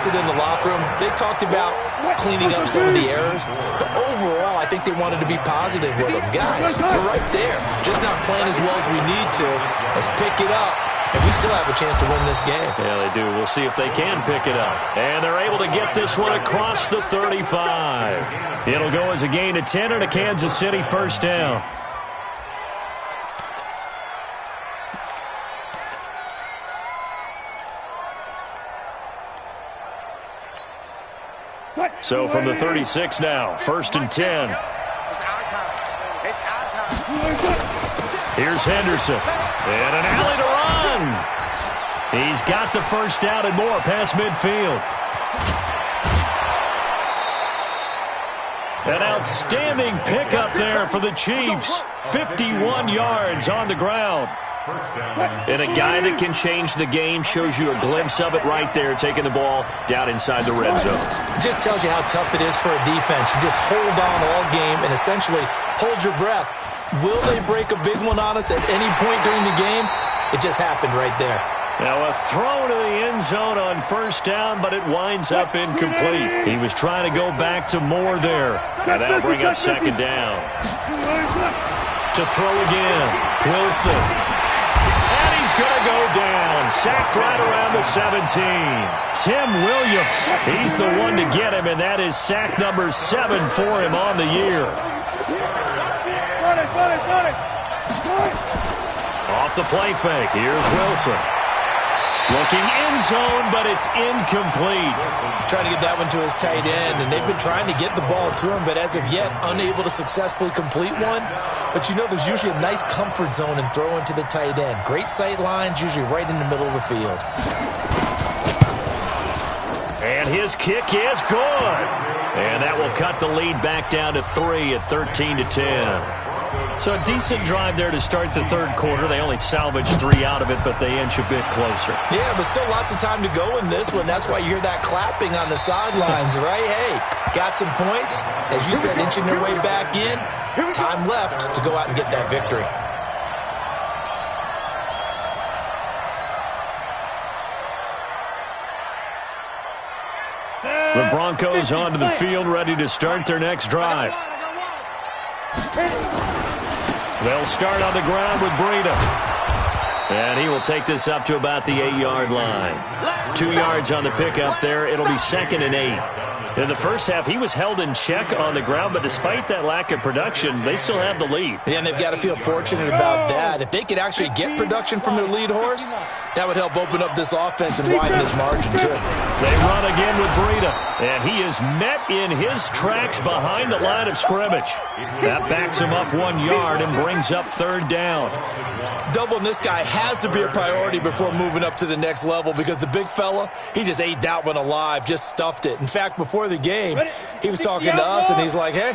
discussed it in the locker room. They talked about cleaning up some of the errors, but overall, I think they wanted to be positive with them. Guys, we're right there. Just not playing as well as we need to. Let's pick it up, and we still have a chance to win this game. Yeah, they do. We'll see if they can pick it up. And they're able to get this one across the 35. It'll go as a gain of 10 and a Kansas City first down. So from the 36 now, 1st and 10. Here's Henderson. And an alley to run. He's got the first down and more past midfield. An outstanding pickup there for the Chiefs. 51 yards on the ground. And a guy that can change the game shows you a glimpse of it right there, taking the ball down inside the red zone. It just tells you how tough it is for a defense. You just hold on all game and essentially hold your breath. Will they break a big one on us at any point during the game? It just happened right there. Now a throw to the end zone on first down, but it winds up incomplete. He was trying to go back to Moore there. And that'll bring up second down. To throw again, Wilson. And he's going to go down. Sacked right around the 17. Tim Williams, he's the one to get him, and that is sack number 7 for him on the year. Off the play fake, here's Wilson. Looking in zone, but it's incomplete. Trying to get that one to his tight end, and they've been trying to get the ball to him, but as of yet, unable to successfully complete one. But you know there's usually a nice comfort zone in throwing to the tight end. Great sight lines, usually right in the middle of the field. And his kick is good. And that will cut the lead back down to 3 at 13-10. So a decent drive there to start the third quarter. They only salvaged 3 out of it, but they inch a bit closer. Yeah, but still lots of time to go in this one. That's why you hear that clapping on the sidelines, right? Hey, got some points. As you said, inching their way back in. Time left to go out and get that victory. The Broncos onto the field, ready to start their next drive. They'll start on the ground with Breida. And he will take this up to about the 8-yard line. 2 yards on the pickup there. It'll be 2nd and 8. In the first half, he was held in check on the ground, but despite that lack of production, they still have the lead. Yeah, and they've got to feel fortunate about that. If they could actually get production from their lead horse, that would help open up this offense and widen this margin, too. They run again with Breida, and he is met in his tracks behind the line of scrimmage. That backs him up 1 yard and brings up 3rd down. Doubling this guy has to be a priority before moving up to the next level because the big fella, he just ate that one alive, just stuffed it. In fact, before the game, he was talking to us, and he's like, hey,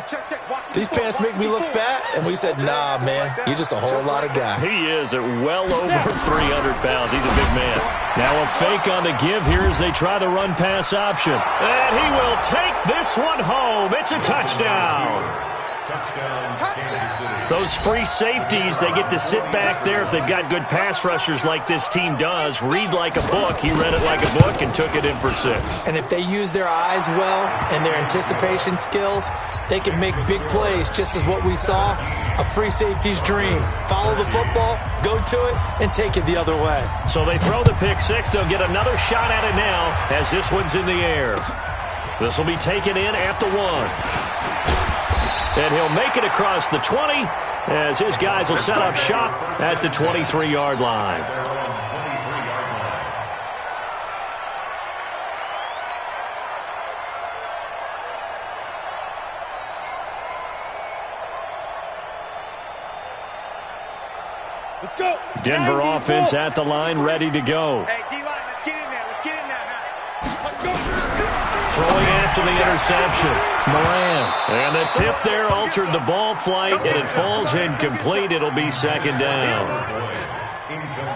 these pants make me look fat? And we said, nah, man, you're just a whole lot of guy. He is at well over 300 pounds. He's a big man. Now a fake on the give here as they try the run-pass option. And he will take this one home. It's a touchdown. Those free safeties, they get to sit back there if they've got good pass rushers like this team does. Read like a book. He read it like a book and took it in for 6. And if they use their eyes well and their anticipation skills, they can make big plays, just as what we saw, a free safety's dream. Follow the football, go to it, and take it the other way. So they throw the pick 6. They'll get another shot at it now as this one's in the air. This will be taken in at the 1. And he'll make it across the 20 as his guys will set up shop at the 23-yard line. Let's go. Denver offense at the line, ready to go. Hey, D-line, let's get in there. Let's get in there now. Let's go. Throwing after the interception, Moran. And the tip there altered the ball flight, and it falls incomplete. It'll be 2nd down.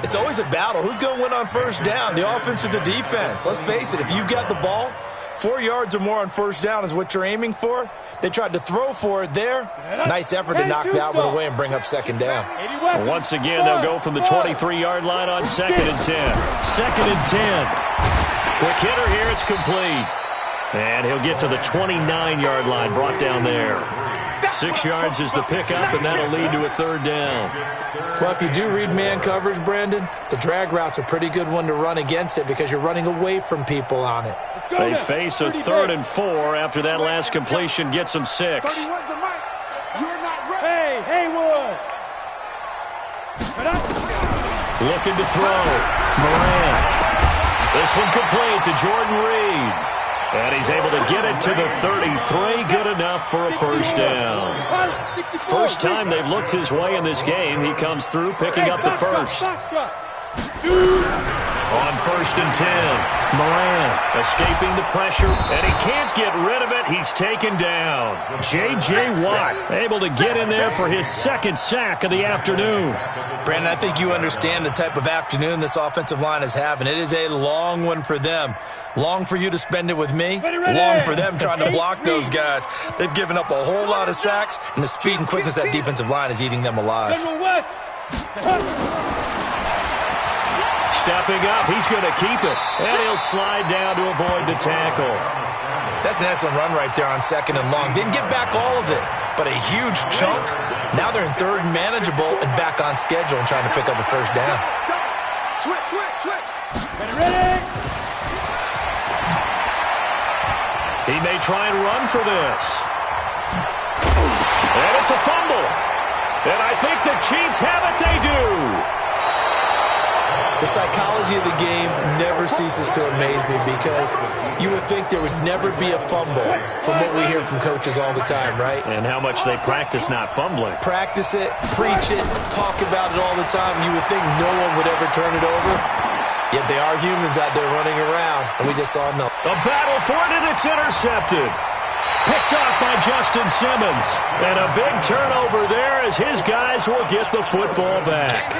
It's always a battle. Who's going to win on first down, the offense or the defense? Let's face it, if you've got the ball, 4 yards or more on first down is what you're aiming for. They tried to throw for it there. Nice effort to knock that one away and bring up 2nd down. Once again, they'll go from the 23-yard line on 2nd and 10. 2nd and 10. Quick hitter here. It's complete. And he'll get to the 29-yard line, brought down there. 6 yards is the pickup, and that'll lead to a third down. Well, if you do read man coverage, Brandon, the drag route's a pretty good one to run against it because you're running away from people on it. They face a 3rd and 4 after that last completion gets them 6. Hey, Haywood! Looking to throw. Moran. This one complete to Jordan Reed. And he's able to get it to the 33. Good enough for a first down. First time they've looked his way in this game. He comes through picking up the first. On 1st and 10. Moran escaping the pressure, and he can't get rid of it. He's taken down. J.J. Watt able to get in there for his 2nd sack of the afternoon. Brandon, I think you understand the type of afternoon this offensive line is having. It is a long one for them. Long for you to spend it with me. Long for them trying to block those guys. They've given up a whole lot of sacks, and the speed and quickness of that defensive line is eating them alive. Stepping up, he's going to keep it. And he'll slide down to avoid the tackle. That's an excellent run right there on 2nd and long. Didn't get back all of it, but a huge chunk. Now they're in 3rd and manageable and back on schedule and trying to pick up a first down. Switch. Ready. He may try and run for this. And it's a fumble. And I think the Chiefs have it. They do. The psychology of the game never ceases to amaze me because you would think there would never be a fumble from what we hear from coaches all the time, right? And how much they practice not fumbling. Practice it, preach it, talk about it all the time. You would think no one would ever turn it over. Yet they are humans out there running around, and we just saw no. A battle for it, and it's intercepted. Picked off by Justin Simmons. And a big turnover there as his guys will get the football back.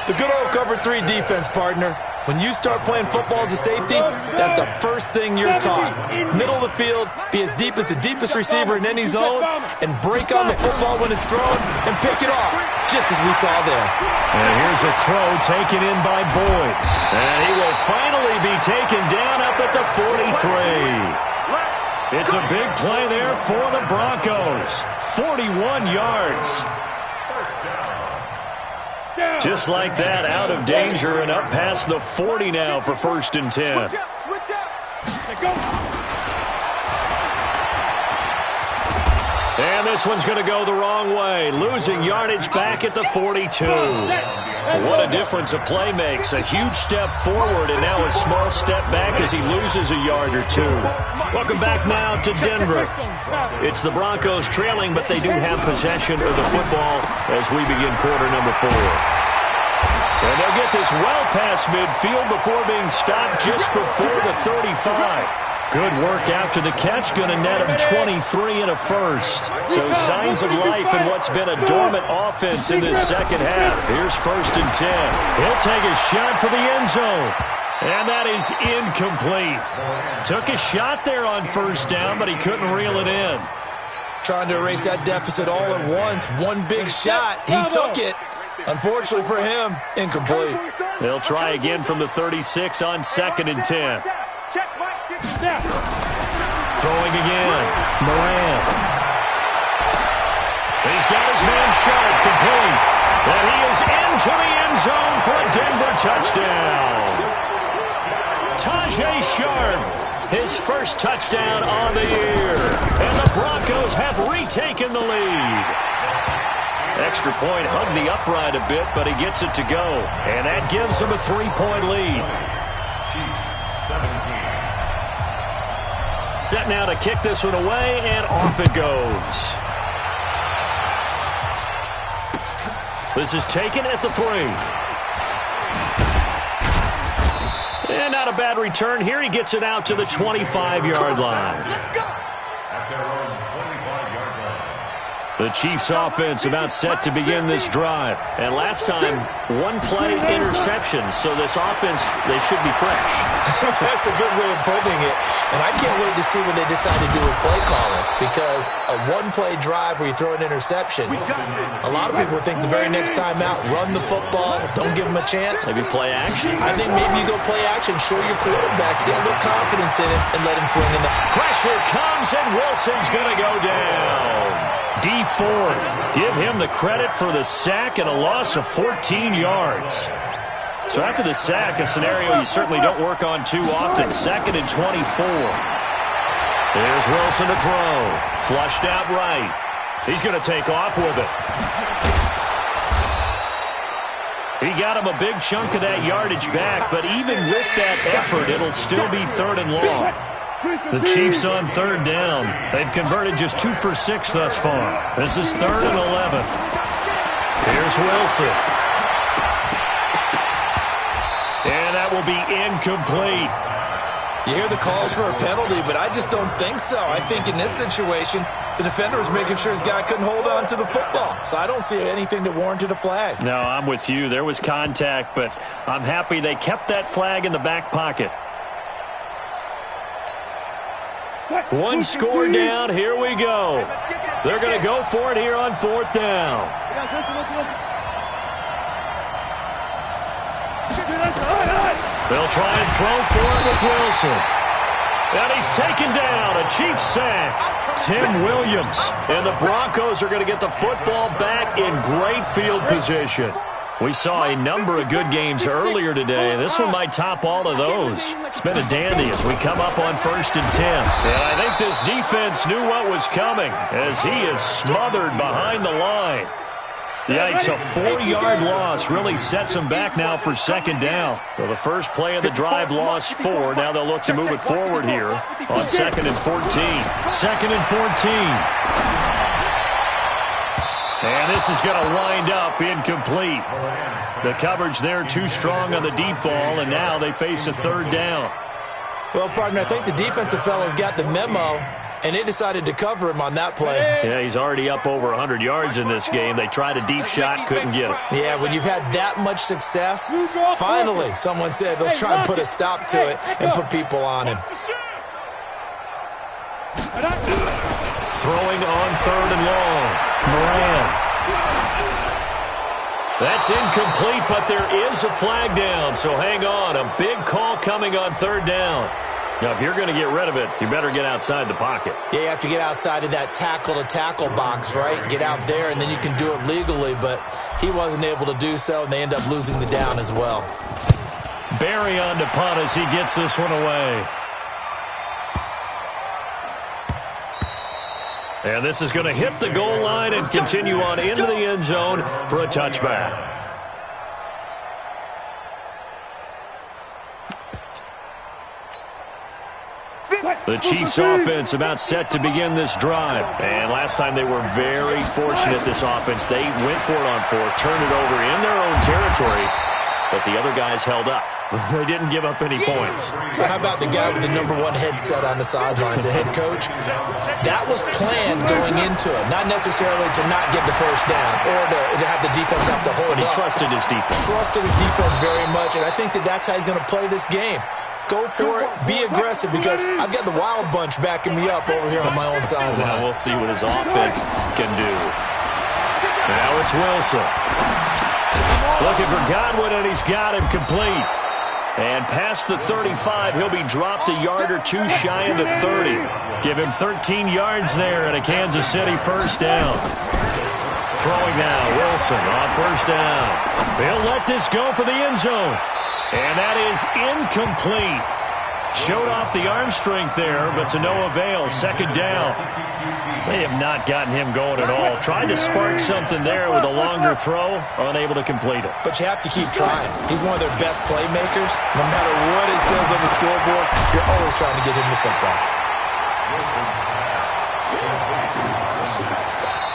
The good old cover 3 defense, partner. When you start playing football as a safety, that's the first thing you're taught. Middle of the field, be as deep as the deepest receiver in any zone, and break on the football when it's thrown and pick it off, just as we saw there. And here's a throw taken in by Boyd. And he will finally be taken down up at the 43. It's a big play there for the Broncos. 41 yards. Just like that, out of danger and up past the 40 now for 1st and 10. Switch up. Go. And this one's going to go the wrong way, losing yardage back at the 42. What a difference a play makes. A huge step forward and now a small step back as he loses a yard or two. Welcome back now to Denver. It's the Broncos trailing, but they do have possession of the football as we begin quarter number 4. And they'll get this well past midfield before being stopped just before the 35. Good work after the catch, going to net him 23 and a first. So signs of life in what's been a dormant offense in this second half. Here's 1st and 10. He'll take a shot for the end zone. And that is incomplete. Took a shot there on 1st down, but he couldn't reel it in. Trying to erase that deficit all at once. One big shot. He took it. Unfortunately for him, incomplete. They'll try again from the 36 on 2nd and 10. Throwing again. Moran. He's got his man Sharp complete. And he is into the end zone for a Denver touchdown. Tajay Sharp, his first touchdown on the year. And the Broncos have retaken the lead. Extra point hugged the upright a bit, but he gets it to go. And that gives him a 3-point lead. Set now to kick this one away, and off it goes. This is taken at the 3. And not a bad return here. He gets it out to the 25-yard line. The Chiefs offense about set to begin this drive. And last time, one-play interception. So this offense, they should be fresh. That's a good way of putting it. And I can't wait to see what they decide to do with play calling. Because a one-play drive where you throw an interception, a lot of people would think the very next time out, run the football, don't give them a chance. Maybe play action. I think maybe you go play action, show your quarterback, get a little confidence in him, and let him fling in the pressure comes, and Wilson's going to go down. D Ford, give him the credit for the sack and a loss of 14 yards. So after the sack, a scenario you certainly don't work on too often. 2nd and 24. There's Wilson to throw. Flushed out right. He's going to take off with it. He got him a big chunk of that yardage back, but even with that effort, it'll still be 3rd and long. The Chiefs on 3rd down. They've converted just 2 for 6 thus far. This is 3rd and 11. Here's Wilson. And that will be incomplete. You hear the calls for a penalty, but I just don't think so. I think in this situation, the defender was making sure his guy couldn't hold on to the football. So I don't see anything that warranted a flag. No, I'm with you. There was contact, but I'm happy they kept that flag in the back pocket. One score down. Here we go. They're going to go for it here on 4th down. They'll try and throw for it with Wilson. And he's taken down. A Chiefs sack. Tim Williams. And the Broncos are going to get the football back in great field position. We saw a number of good games earlier today. This one might top all of those. It's been a dandy as we come up on 1st and 10. And I think this defense knew what was coming as he is smothered behind the line. Yikes, a 4-yard loss really sets them back now for 2nd down. So the first play of the drive lost 4. Now they'll look to move it forward here on 2nd and 14. 2nd and 14. And this is going to wind up incomplete. The coverage there too strong on the deep ball, and now they face a 3rd down. Well, partner, I think the defensive fellas got the memo, and they decided to cover him on that play. Yeah, he's already up over 100 yards in this game. They tried a deep shot, couldn't get it. Yeah, when you've had that much success, finally someone said, let's try and put a stop to it and put people on him. Throwing on 3rd and long. Moran. That's incomplete, but there is a flag down, so hang on. A big call coming on 3rd down. Now, if you're going to get rid of it, you better get outside the pocket. Yeah, you have to get outside of that tackle-to-tackle box, right? Get out there, and then you can do it legally, but he wasn't able to do so, and they end up losing the down as well. Barry on to punt as he gets this one away. And this is going to hit the goal line and continue on into the end zone for a touchback. The Chiefs offense about set to begin this drive. And last time they were very fortunate, this offense. They went for it on 4th, turned it over in their own territory, but the other guys held up. They didn't give up any points. So how about the guy with the #1 headset on the sidelines, the head coach? That was planned going into it, not necessarily to not get the first down or to have the defense have to hold up. But he trusted his defense. Trusted his defense very much, and I think that's how he's going to play this game. Go for it, be aggressive, because I've got the wild bunch backing me up over here on my own sideline. Well, we'll see what his offense can do. Now it's Wilson. Looking for Godwin, and he's got him complete. And past the 35, he'll be dropped a yard or 2 shy of the 30. Give him 13 yards there and a Kansas City first down. Throwing now, Wilson on first down. They'll let this go for the end zone. And that is incomplete. Showed off the arm strength there, but to no avail. 2nd down. They have not gotten him going at all. Tried to spark something there with a longer throw, unable to complete it. But you have to keep trying. He's one of their best playmakers. No matter what it says on the scoreboard, you're always trying to get him the football.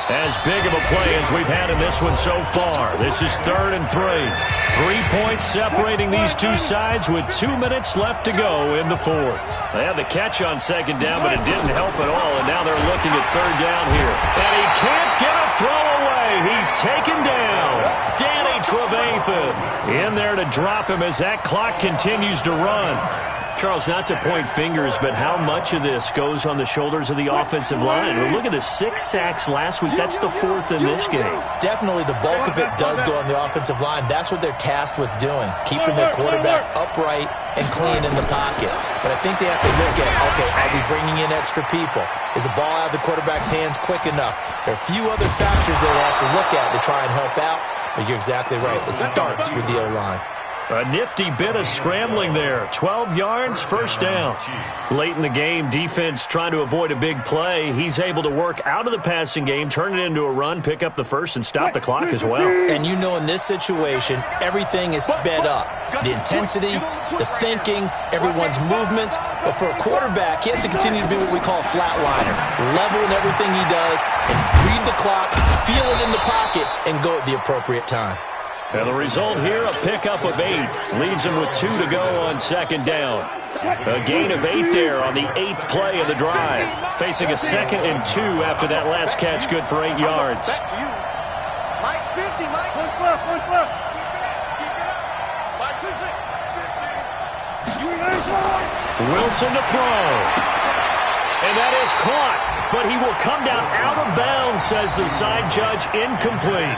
As big of a play as we've had in this one so far. This is 3rd and 3. 3 points separating these two sides with 2 minutes left to go in the 4th. They had the catch on 2nd down, but it didn't help at all, and now they're looking at 3rd down here. And he can't get a throw away. He's taken down. Danny Trevathan in there to drop him as that clock continues to run. Charles, not to point fingers, but how much of this goes on the shoulders of the offensive line? Well, look at the 6 sacks last week. That's the 4th in this game. Definitely the bulk of it does go on the offensive line. That's what they're tasked with doing, keeping their quarterback upright and clean in the pocket. But I think they have to look at, okay, are we bringing in extra people? Is the ball out of the quarterback's hands quick enough? There are a few other factors they have to look at to try and help out, but you're exactly right. It starts with the O-line. A nifty bit of scrambling there. 12 yards, 1st down. Late in the game, defense trying to avoid a big play. He's able to work out of the passing game, turn it into a run, pick up the first, and stop the clock as well. And you know in this situation, everything is sped up. The intensity, the thinking, everyone's movements. But for a quarterback, he has to continue to be what we call a flatliner. Level in everything he does, and read the clock, feel it in the pocket, and go at the appropriate time. And the result here, a pickup of 8. Leaves him with 2 to go on 2nd down. A gain of 8 there on the 8th play of the drive. Facing a 2nd and 2 after that last catch, good for 8 yards. Back to you. Mike's 50, Mike. One left. Wilson to throw. And that is caught. But he will come down out of bounds, says the side judge, incomplete.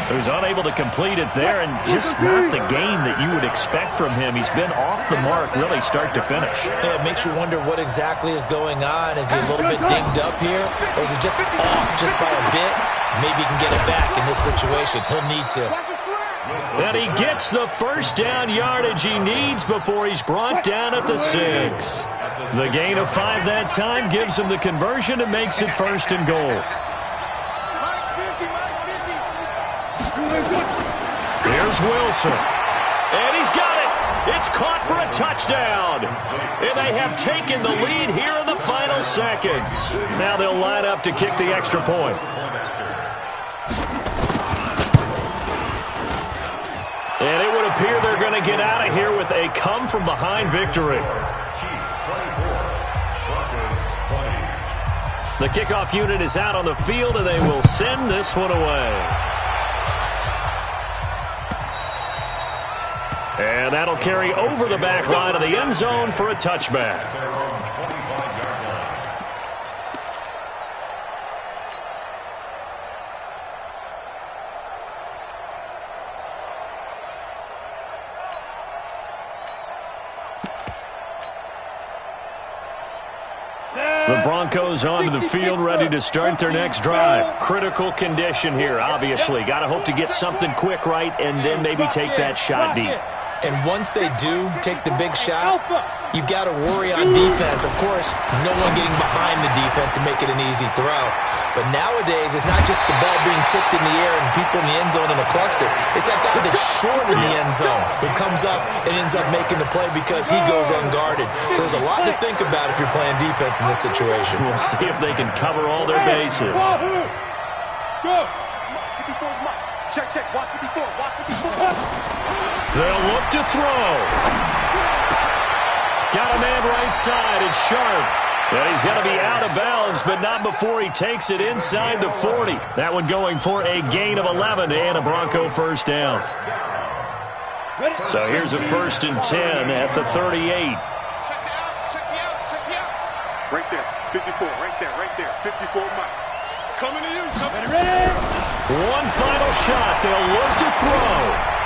So he's unable to complete it there, and just not the game that you would expect from him. He's been off the mark really start to finish. Yeah, it makes you wonder what exactly is going on. Is he a little bit dinged up here? Or is he just off just by a bit? Maybe he can get it back in this situation. He'll need to. And he gets the 1st down yardage he needs before he's brought down at the 6. The gain of 5 that time gives him the conversion and makes it 1st and goal. Here's Wilson. And he's got it. It's caught for a touchdown. And they have taken the lead here in the final seconds. Now they'll line up to kick the extra point. And it would appear they're going to get out of here with a come-from-behind victory. The kickoff unit is out on the field, and they will send this one away. And that'll carry over the back line of the end zone for a touchback. The Broncos onto the field, ready to start their next drive. Critical condition here, obviously. Got to hope to get something quick right and then maybe take that shot deep. And once they do take the big shot, you've got to worry on defense. Of course, no one getting behind the defense and make it an easy throw. But nowadays, it's not just the ball being tipped in the air and people in the end zone in a cluster. It's that guy that's short in the end zone who comes up and ends up making the play because he goes unguarded. So there's a lot to think about if you're playing defense in this situation. We'll see if they can cover all their bases. Go. 54, check. Watch 54. They'll look to throw. Got a man right side. It's Sharp. And he's going to be out of bounds, but not before he takes it inside the 40. That one going for a gain of 11 and a Bronco 1st down. So here's a 1st and 10 at the 38. Check the out. Right there. 54. Right there. 54, Mike. Coming to you. Ready. One final shot. They'll look to throw.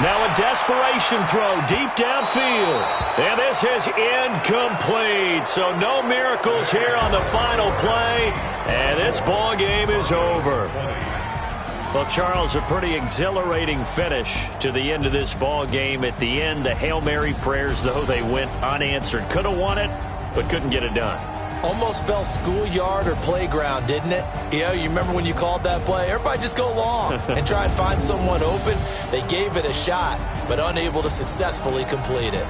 Now a desperation throw deep downfield. And this is incomplete. So no miracles here on the final play. And this ball game is over. Well, Charles, a pretty exhilarating finish to the end of this ball game. At the end, the Hail Mary prayers, though, they went unanswered. Could have won it, but couldn't get it done. Almost fell schoolyard or playground, didn't it? Yeah, you remember when you called that play? Everybody just go long and try and find someone open. They gave it a shot, but unable to successfully complete it.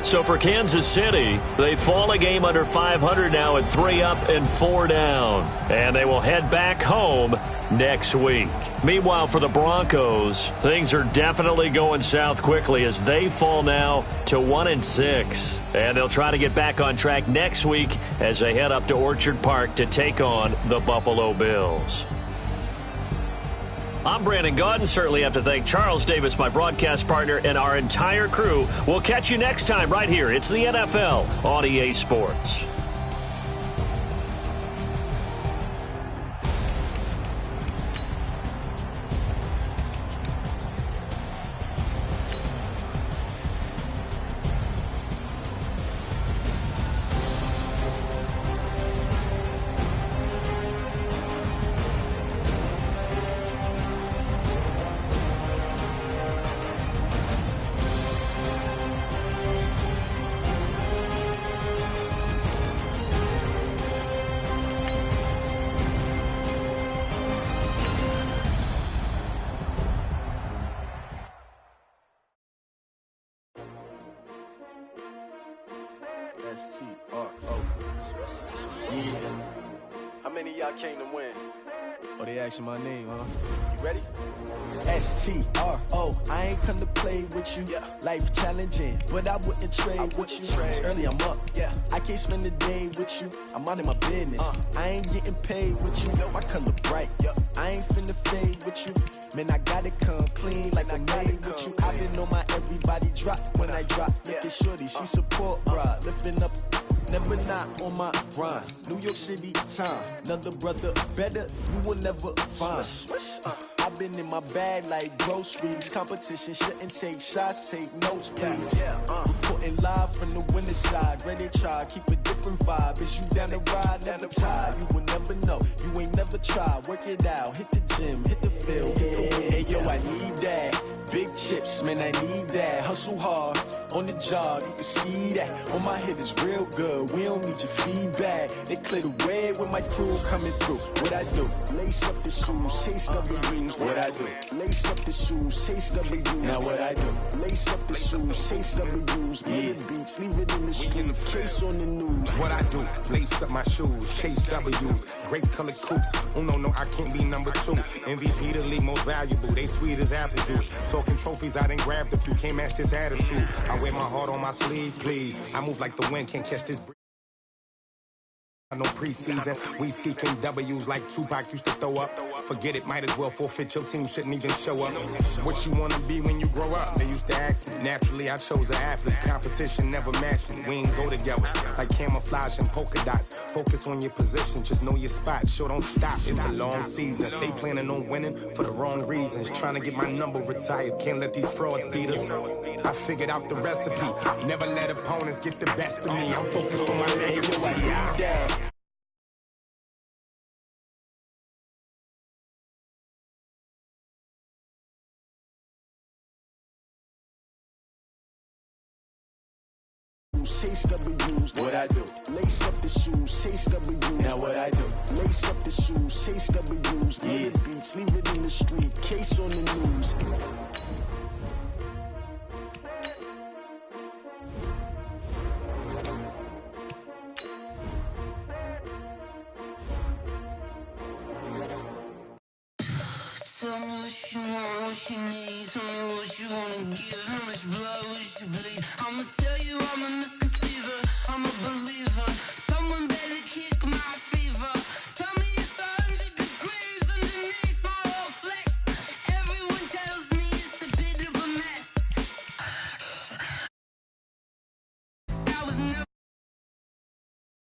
So for Kansas City, they fall a game under 500 now at 3 up and 4 down. And they will head back home next week. Meanwhile, for the Broncos, things are definitely going south quickly as they fall now to 1-6. And they'll try to get back on track next week as they head up to Orchard Park to take on the Buffalo Bills. I'm Brandon Gaudin. Certainly have to thank Charles Davis, my broadcast partner, and our entire crew. We'll catch you next time right here. It's the NFL on EA Sports. How many of y'all came to win? Oh, they asking my name, huh? You ready? STRO, I ain't come to play with you. Life challenging, but I wouldn't trade with you. It's early, I'm up. I can't spend the day with you. I'm out of my business. I ain't getting paid with you. My color bright. I ain't finna fade with you. Man, I gotta come clean like I made with you. I been on my everybody drop when I drop. Look at shorty, she support, bruh. Lifting up. Never not on my grind. New York City time. Another brother better, you will never find. I've been in my bag like groceries. Competition shouldn't take shots, take notes, please. Reporting live from the winter side. Ready to try, keep a different vibe. Is you down the ride, never tired. You will never know, you ain't never tried. Work it out, hit the gym, hit the field. Hey yo, I need that. Big chips, man, I need that. Hustle hard, on the job, you can see that. On my head is real good, we don't need your feedback. They clear the way with my crew coming through. What I do? Lace up the shoes, chase W's. What I do? Lace up the shoes, chase W's. Now what I do? Lace up the shoes, chase W's. Big beats, leave it in the street, case on the news. What I do? Lace up my shoes, chase W's. Grape colored coops. Oh no, I can't be number 2. MVP the league most valuable. They sweet as apple juice. Talking trophies, I done grabbed a few. Can't match this attitude. I wear my heart on my sleeve, please. I move like the wind, can't catch this breeze. No preseason, we seeking W's like Tupac used to throw up. Forget it, might as well forfeit, your team shouldn't even show up. What you wanna be when you grow up? They used to ask me. Naturally, I chose an athlete. Competition never matched me. We ain't go together like camouflage and polka dots. Focus on your position, just know your spot. Sure, don't stop, it's a long season. They planning on winning for the wrong reasons. Trying to get my number retired, can't let these frauds beat us. I figured out the recipe. Never let opponents get the best of me. I'm focused on my legacy. Chase W's. What I do? Lace up the shoes, chase W's. Now what I do? Lace up the shoes, chase W's. Big beats, leave it in the street, case on the news. Tell me what you want, what you need. Tell me what you wanna give. How much blood would you bleed? I'ma tell you I'm a misconceiver. I'm a